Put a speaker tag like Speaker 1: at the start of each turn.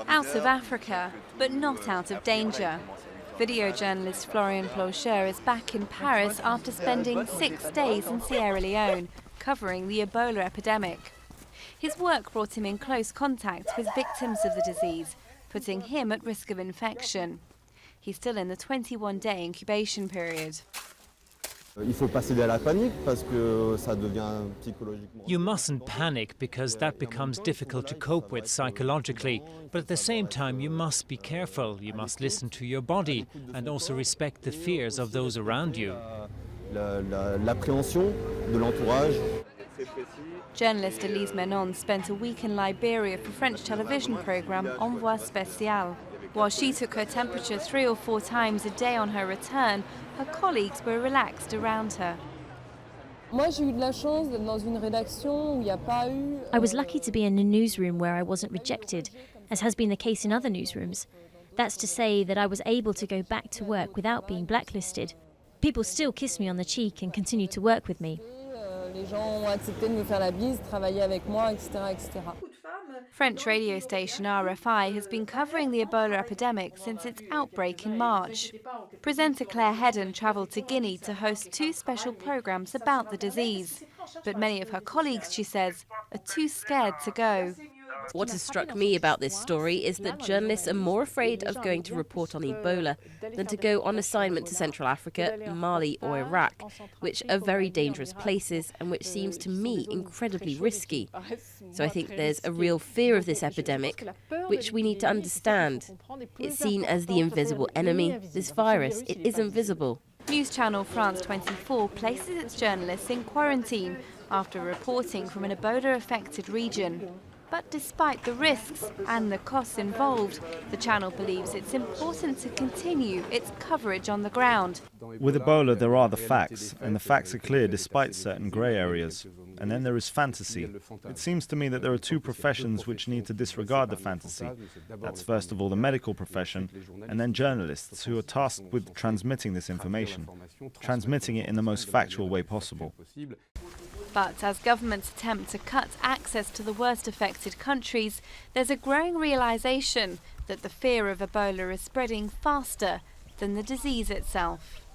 Speaker 1: Out of Africa, but not out of danger. Video journalist Florian Plaucher is back in Paris after spending 6 days in Sierra Leone, covering the Ebola epidemic. His work brought him in close contact with victims of the disease, putting him at risk of infection. He's still in the 21-day incubation period.
Speaker 2: You mustn't panic because that becomes difficult to cope with psychologically. But at the same time, you must be careful. You must listen to your body and also respect the fears of those around you.
Speaker 1: Journalist Elise Menon spent a week in Liberia for French television programme Envoi Spécial. While she took her temperature 3 or 4 times a day on her return, her colleagues were relaxed around her.
Speaker 3: I
Speaker 4: was lucky to be in a newsroom where I wasn't rejected, as has been the case in other newsrooms. That's to say that I was able to go back to work without being blacklisted. People still kiss me on the cheek and continue to work with me.
Speaker 1: French radio station RFI has been covering the Ebola epidemic since its outbreak in March. Presenter Claire Hedden travelled to Guinea to host 2 special programmes about the disease. But many of her colleagues, she says, are too scared to go.
Speaker 5: What has struck me about this story is that journalists are more afraid of going to report on Ebola than to go on assignment to Central Africa, Mali or Iraq, which are very dangerous places and which seems to me incredibly risky. So I think there's a real fear of this epidemic, which we need to understand. It's seen as the invisible enemy. This virus, it isn't visible.
Speaker 1: News channel France 24 places its journalists in quarantine after reporting from an Ebola-affected region. But despite the risks and the costs involved, the channel believes it's important to continue its coverage on the ground.
Speaker 6: With Ebola, there are the facts, and the facts are clear despite certain grey areas. And then there is fantasy. It seems to me that there are 2 professions which need to disregard the fantasy. That's first of all the medical profession, and then journalists who are tasked with transmitting this information, transmitting it in the most factual way possible.
Speaker 1: But as governments attempt to cut access to the worst affected countries, there's a growing realisation that the fear of Ebola is spreading faster than the disease itself.